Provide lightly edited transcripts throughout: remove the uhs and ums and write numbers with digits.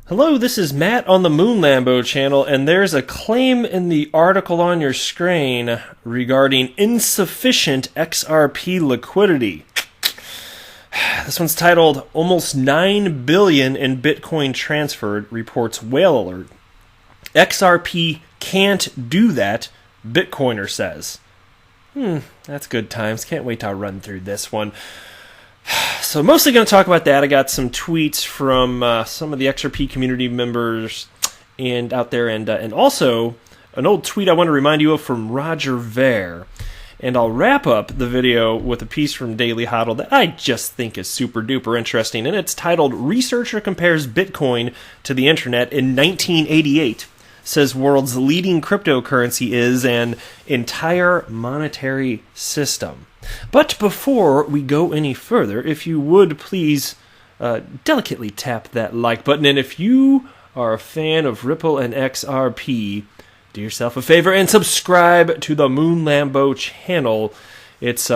Hello, this is Matt on the Moon Lambo channel, and there's a claim in the article on your screen regarding insufficient XRP liquidity. This one's titled, Almost $9 billion in Bitcoin Transferred, reports Whale Alert. XRP can't do that, Bitcoiner says. That's good times. Can't wait to run through this one. So mostly going to talk about that. I got some tweets from some of the XRP community members and out there, and also an old tweet I want to remind you of from Roger Ver. And I'll wrap up the video with a piece from Daily Hodl that I just think is super duper interesting, and it's titled "Researcher Compares Bitcoin to the Internet in 1988. Says world's leading cryptocurrency is an entire monetary system." But before we go any further, if you would please delicately tap that like button, and if you are a fan of Ripple and XRP, do yourself a favor and subscribe to the Moon Lambo channel. It's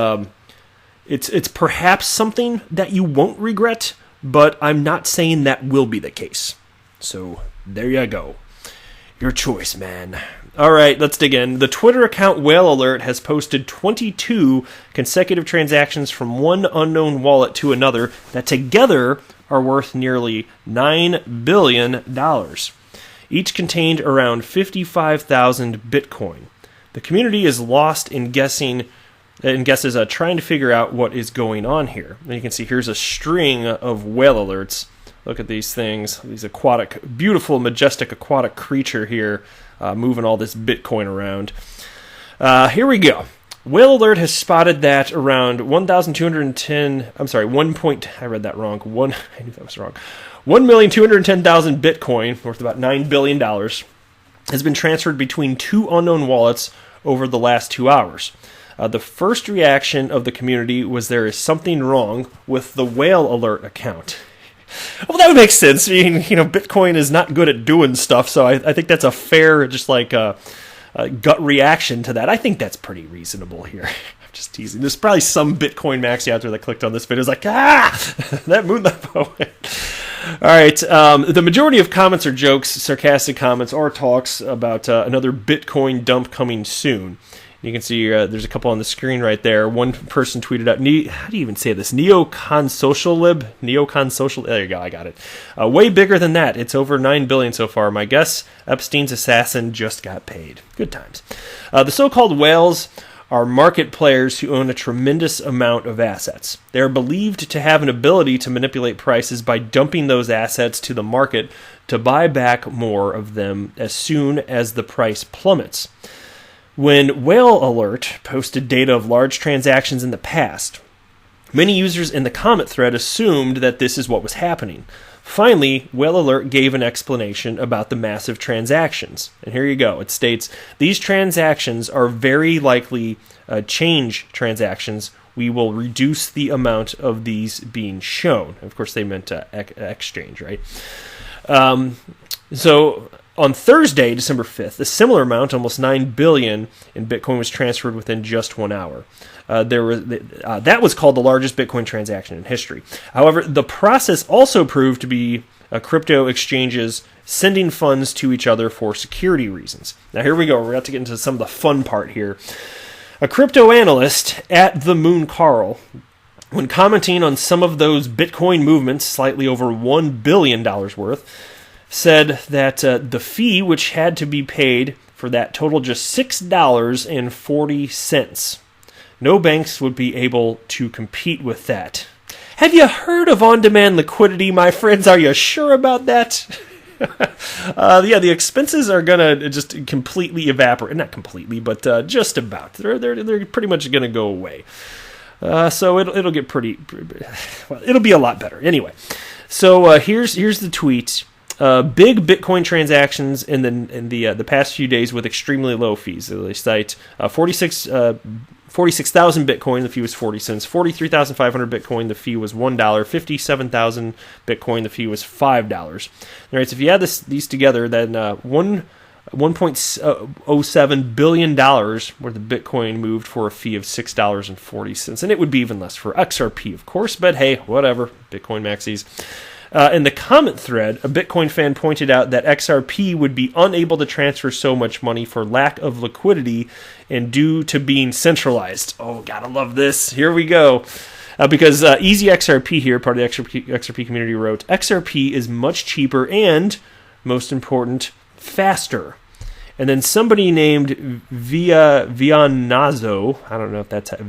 perhaps something that you won't regret, but I'm not saying that will be the case. So there you go. Your choice, man. All right, let's dig in. The Twitter account Whale Alert has posted 22 consecutive transactions from one unknown wallet to another that together are worth nearly $9 billion. Each contained around 55,000 Bitcoin. The community is lost in guesses, trying to figure out what is going on here. And you can see here's a string of whale alerts. Look at these things, these aquatic, beautiful, majestic aquatic creature here, moving all this Bitcoin around. Here we go. Whale Alert has spotted that around 1,210, I read that wrong. I knew that was wrong. 1,210,000 Bitcoin, worth about $9 billion, has been transferred between two unknown wallets over the last 2 hours. The first reaction of the community was there is something wrong with the Whale Alert account. Well, that would make sense. I mean, Bitcoin is not good at doing stuff, so I think that's a fair, gut reaction to that. I think that's pretty reasonable here. I'm just teasing. There's probably some Bitcoin maxi out there that clicked on this video. Is like, that moon that poet. All right. The majority of comments are jokes, sarcastic comments, or talks about another Bitcoin dump coming soon. You can see there's a couple on the screen right there. One person tweeted out, how do you even say this? Neocon Social Lib? Neocon Social, there you go, I got it. Way bigger than that. It's over $9 billion so far. My guess, Epstein's assassin just got paid. Good times. The so-called whales are market players who own a tremendous amount of assets. They are believed to have an ability to manipulate prices by dumping those assets to the market to buy back more of them as soon as the price plummets. When Whale Alert posted data of large transactions in the past, many users in the comment thread assumed that this is what was happening. Finally, Whale Alert gave an explanation about the massive transactions. And here you go. It states, these transactions are very likely change transactions. We will reduce the amount of these being shown. Of course, they meant exchange, right? So on Thursday, December 5th, a similar amount, almost $9 billion in Bitcoin, was transferred within just 1 hour. That was called the largest Bitcoin transaction in history. However, the process also proved to be crypto exchanges sending funds to each other for security reasons. Now here we go. We're about to get into some of the fun part here. A crypto analyst at the Moon Carl, when commenting on some of those Bitcoin movements, slightly over $1 billion worth, said that the fee which had to be paid for that totaled just $6.40. No banks would be able to compete with that. Have you heard of on-demand liquidity, my friends? Are you sure about that? The expenses are gonna just completely evaporate. Not completely, but just about. They're pretty much gonna go away. So it'll get it'll be a lot better. Anyway, so here's the tweet. Big Bitcoin transactions in the past few days with extremely low fees. So they cite 46,000 Bitcoin, the fee was 40 cents. 43,500 Bitcoin, the fee was $1. 57,000 Bitcoin, the fee was $5. All right, so if you add these together, then $1.07 billion worth of Bitcoin moved for a fee of $6.40. And it would be even less for XRP, of course, but hey, whatever. Bitcoin maxis. In the comment thread, a Bitcoin fan pointed out that XRP would be unable to transfer so much money for lack of liquidity and due to being centralized. Oh, gotta love this. Here we go. Because Easy XRP here, part of the XRP community, wrote, XRP is much cheaper and, most important, faster. And then somebody named Vianazo, I don't know if that's I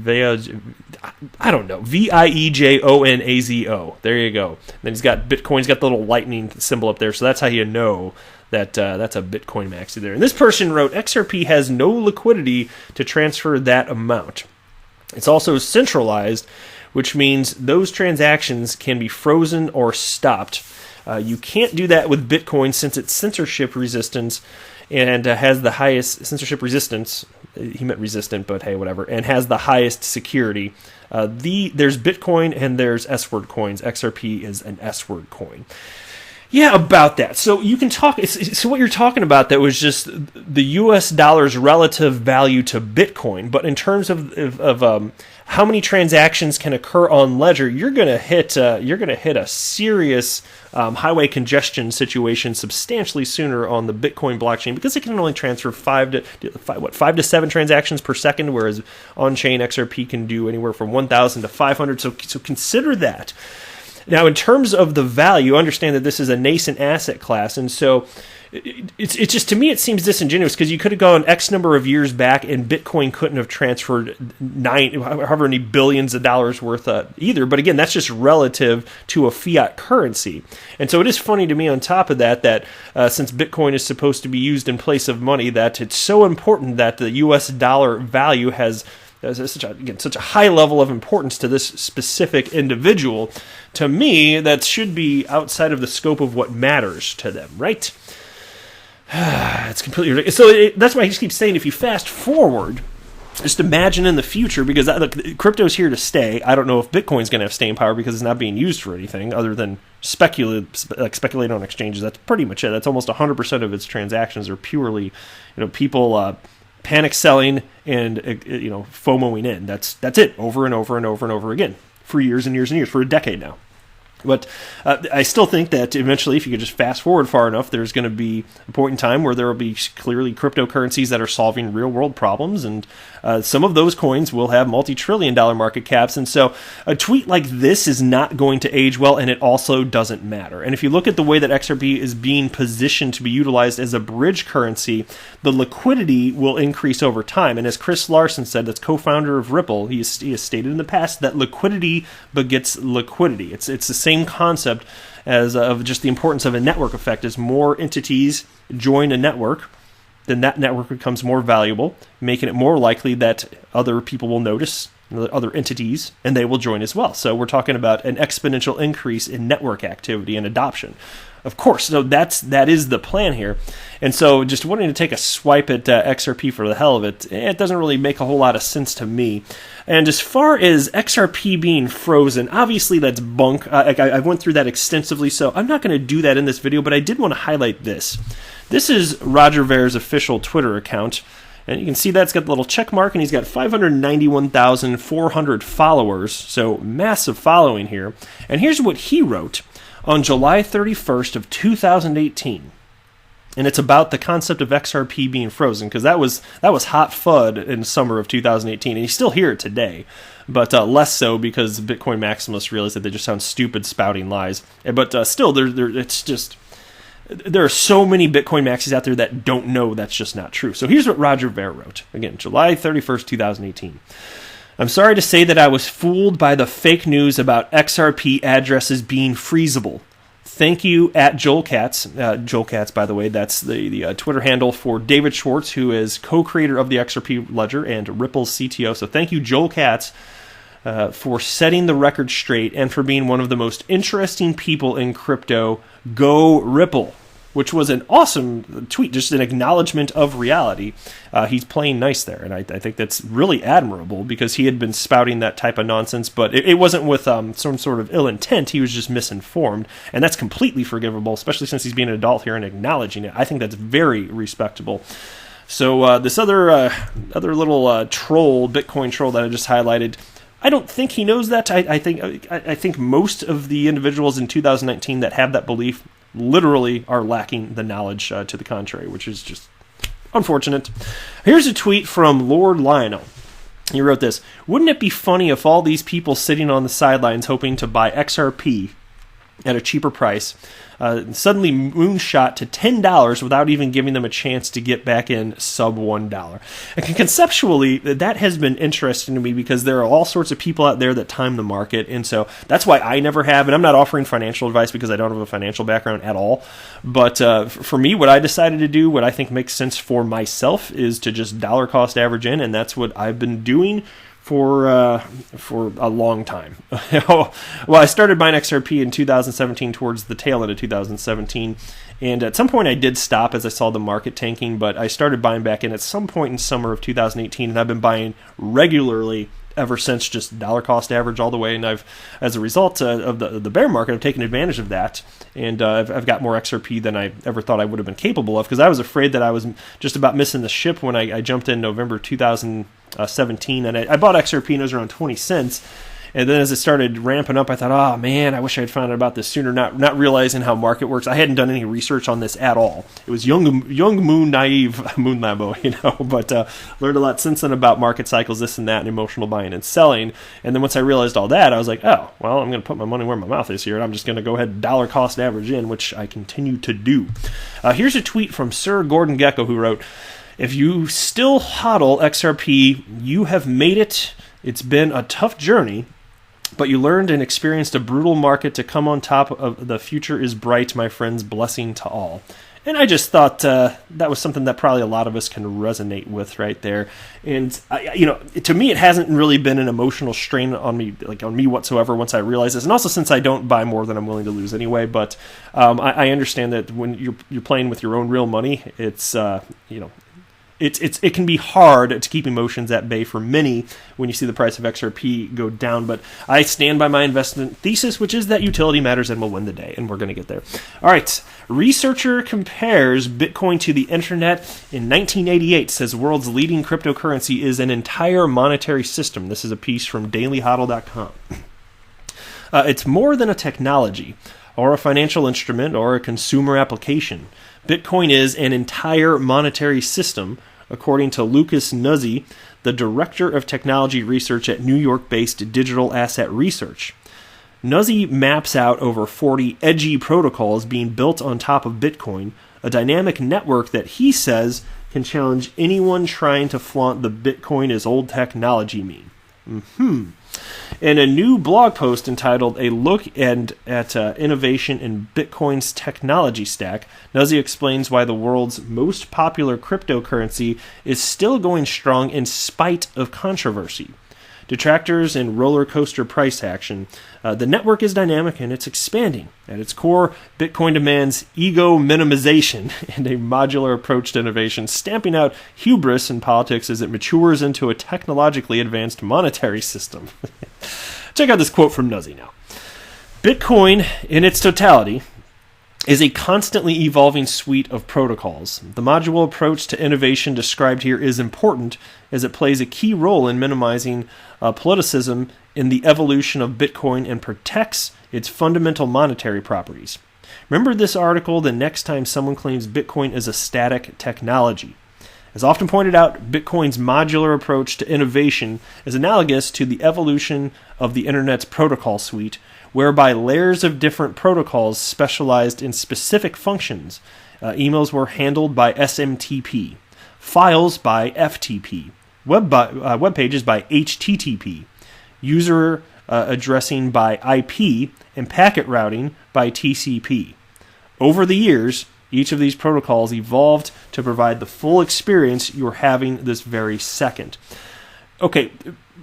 don't know, Viejonazo. There you go. Then he's got Bitcoin's got the little lightning symbol up there, so that's how you know that that's a Bitcoin maxi there. And this person wrote, XRP has no liquidity to transfer that amount. It's also centralized, which means those transactions can be frozen or stopped. You can't do that with Bitcoin since it's censorship resistance and has the highest censorship resistance. He meant resistant, but hey, whatever. And has the highest security. There's Bitcoin and there's S-word coins. XRP is an S-word coin. Yeah, about that. So you can talk. So what you're talking about that was just the U.S. dollar's relative value to Bitcoin, but in terms of how many transactions can occur on Ledger, you're gonna hit a serious highway congestion situation substantially sooner on the Bitcoin blockchain because it can only transfer 5 to 7 transactions per second, whereas on-chain XRP can do anywhere from 1,000 to 500. So consider that. Now, in terms of the value, understand that this is a nascent asset class, and so it's just, to me, it seems disingenuous because you could have gone X number of years back and Bitcoin couldn't have transferred however many billions of dollars worth either. But again, that's just relative to a fiat currency. And so it is funny to me on top of that since Bitcoin is supposed to be used in place of money, that it's so important that the U.S. dollar value has such a high level of importance to this specific individual. To me, that should be outside of the scope of what matters to them, right? It's completely ridiculous. So that's why I just keep saying, if you fast forward, just imagine in the future, because look, crypto's here to stay. I don't know if Bitcoin's going to have staying power because it's not being used for anything other than speculate on exchanges. That's pretty much it. That's almost 100% of its transactions are purely, people panic selling and FOMOing in. That's it, over and over and over and over again for years and years and years, for a decade now. But I still think that eventually, if you could just fast forward far enough, there's going to be a point in time where there will be clearly cryptocurrencies that are solving real-world problems, and some of those coins will have multi-trillion-dollar market caps. And so a tweet like this is not going to age well, and it also doesn't matter. And if you look at the way that XRP is being positioned to be utilized as a bridge currency, the liquidity will increase over time. And as Chris Larson said, that's co-founder of Ripple, he has stated in the past that liquidity begets liquidity. It's the same concept as of just the importance of a network effect. As more entities join a network, then that network becomes more valuable, making it more likely that other people will notice, other entities, and they will join as well. So we're talking about an exponential increase in network activity and adoption. Of course, so that is the plan here. And so just wanting to take a swipe at XRP for the hell of it, it doesn't really make a whole lot of sense to me. And as far as XRP being frozen, obviously that's bunk. I went through that extensively, so I'm not going to do that in this video, but I did want to highlight this. This is Roger Ver's official Twitter account. And you can see that's got the little check mark, and he's got 591,400 followers, so massive following here. And here's what he wrote on July 31st of 2018. And it's about the concept of XRP being frozen, because that was hot FUD in the summer of 2018, and you still hear it today, but less so because Bitcoin maximalists realize that they just sound stupid spouting lies. But still, it's just... There are so many Bitcoin maxis out there that don't know that's just not true. So here's what Roger Ver wrote. Again, July 31st, 2018. I'm sorry to say that I was fooled by the fake news about XRP addresses being freezable. Thank you at Joel Katz. Joel Katz, by the way, that's the Twitter handle for David Schwartz, who is co-creator of the XRP Ledger and Ripple's CTO. So thank you, Joel Katz, for setting the record straight and for being one of the most interesting people in crypto. Go Ripple, which was an awesome tweet, just an acknowledgement of reality. He's playing nice there, and I think that's really admirable because he had been spouting that type of nonsense, but it wasn't with some sort of ill intent. He was just misinformed, and that's completely forgivable, especially since he's being an adult here and acknowledging it. I think that's very respectable. So this other little troll, Bitcoin troll that I just highlighted, I don't think he knows that. I think most of the individuals in 2019 that have that belief literally are lacking the knowledge to the contrary, which is just unfortunate. Here's a tweet from Lord Lionel. He wrote this: "Wouldn't it be funny if all these people sitting on the sidelines hoping to buy XRP at a cheaper price suddenly moonshot to $10 without even giving them a chance to get back in sub $1. And conceptually, that has been interesting to me because there are all sorts of people out there that time the market, and so that's why I never have, and I'm not offering financial advice because I don't have a financial background at all, but for me, what I decided to do, what I think makes sense for myself, is to just dollar cost average in, and that's what I've been doing for a long time. Well, I started buying XRP in 2017 towards the tail end of 2017, and at some point I did stop as I saw the market tanking, but I started buying back in at some point in summer of 2018, and I've been buying regularly ever since, just dollar cost average all the way, and I've, as a result of the bear market, I've taken advantage of that, and I've got more XRP than I ever thought I would have been capable of, because I was afraid that I was just about missing the ship when I jumped in November 2017, and I bought XRP and it was around 20 cents, and then as it started ramping up, I thought, oh man, I wish I had found out about this sooner, not realizing how market works. I hadn't done any research on this at all. It was young moon, naive moon Lambo, but learned a lot since then about market cycles, this and that, and emotional buying and selling. And then once I realized all that, I was like, oh, well, I'm going to put my money where my mouth is here, and I'm just going to go ahead and dollar cost average in, which I continue to do. Here's a tweet from Sir Gordon Gekko, who wrote, "If you still hodl XRP, you have made it. It's been a tough journey, but you learned and experienced a brutal market to come on top of. The future is bright, my friends. Blessing to all." And I just thought that was something that probably a lot of us can resonate with right there. And to me, it hasn't really been an emotional strain on me, whatsoever. Once I realized this, and also since I don't buy more than I'm willing to lose anyway. But I understand that when you're playing with your own real money, it's it can be hard to keep emotions at bay for many when you see the price of XRP go down, but I stand by my investment thesis, which is that utility matters and will win the day, and we're going to get there. All right, researcher compares Bitcoin to the internet in 1988, says world's leading cryptocurrency is an entire monetary system. This is a piece from dailyhodl.com. It's more than a technology, or a financial instrument, or a consumer application. Bitcoin is an entire monetary system, according to Lucas Nuzzi, the Director of Technology Research at New York-based Digital Asset Research. Nuzzi maps out over 40 edgy protocols being built on top of Bitcoin, a dynamic network that he says can challenge anyone trying to flaunt the Bitcoin is old technology meme. In a new blog post entitled A Look at Innovation in Bitcoin's Technology Stack, Nuzzi explains why the world's most popular cryptocurrency is still going strong in spite of controversy. Detractors and roller coaster price action. The network is dynamic and it's expanding. At its core, Bitcoin demands ego minimization and a modular approach to innovation, stamping out hubris in politics as it matures into a technologically advanced monetary system. Check out this quote from Nuzzi now. Bitcoin, in its totality, is a constantly evolving suite of protocols. The modular approach to innovation described here is important as it plays a key role in minimizing politicism in the evolution of Bitcoin and protects its fundamental monetary properties. Remember this article the next time someone claims Bitcoin is a static technology. As often pointed out, Bitcoin's modular approach to innovation is analogous to the evolution of the Internet's protocol suite, whereby layers of different protocols specialized in specific functions. Emails were handled by SMTP, files by FTP, web pages by HTTP, user addressing by IP, and packet routing by TCP. Over the years, each of these protocols evolved to provide the full experience you're having this very second. Okay,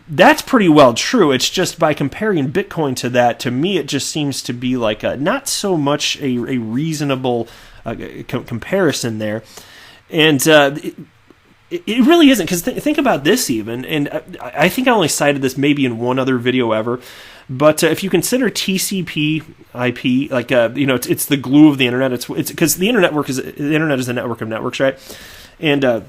that's pretty well true. It's just by comparing Bitcoin to that, to me, it just seems to be like not so much a reasonable comparison there. And it really isn't, because think about this even, and I think I only cited this maybe in one other video ever, but if you consider TCP IP, it's the glue of the internet. It's because the internet is a network of networks, right? And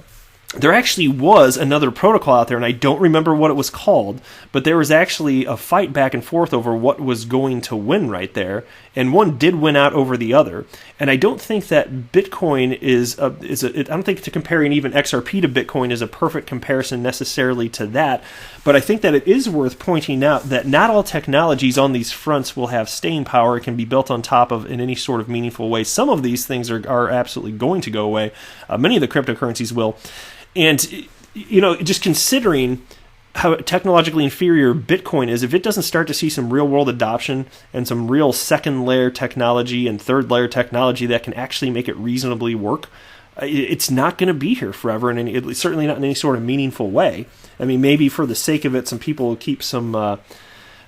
there actually was another protocol out there, and I don't remember what it was called, but there was actually a fight back and forth over what was going to win right there, and one did win out over the other. And I don't think that Bitcoin I don't think to comparing even XRP to Bitcoin is a perfect comparison necessarily to that, but I think that it is worth pointing out that not all technologies on these fronts will have staying power. It can be built on top of in any sort of meaningful way. Some of these things are absolutely going to go away. Many of the cryptocurrencies will. And, just considering how technologically inferior Bitcoin is, if it doesn't start to see some real-world adoption and some real second-layer technology and third-layer technology that can actually make it reasonably work, it's not going to be here forever, and it's certainly not in any sort of meaningful way. I mean, maybe for the sake of it, some people will keep some...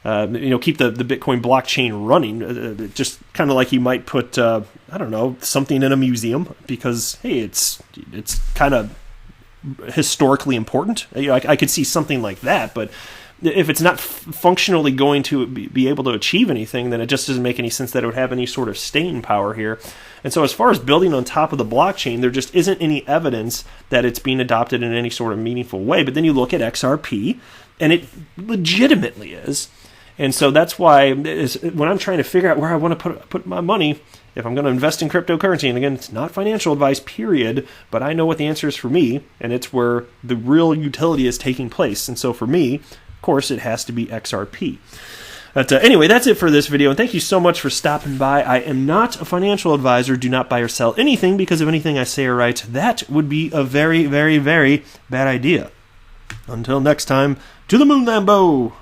keep the Bitcoin blockchain running, just kind of like you might put, something in a museum because, hey, it's kind of historically important. I could see something like that, but if it's not functionally going to be able to achieve anything, then it just doesn't make any sense that it would have any sort of staying power here. And so as far as building on top of the blockchain, there just isn't any evidence that it's being adopted in any sort of meaningful way. But then you look at XRP, and it legitimately is. And so that's why when I'm trying to figure out where I want to put my money, if I'm going to invest in cryptocurrency, and again, it's not financial advice, period, but I know what the answer is for me, and it's where the real utility is taking place. And so for me, of course, it has to be XRP. But anyway, that's it for this video, and thank you so much for stopping by. I am not a financial advisor. Do not buy or sell anything, because if anything I say or write, that would be a very, very, very bad idea. Until next time, to the moon, Lambo!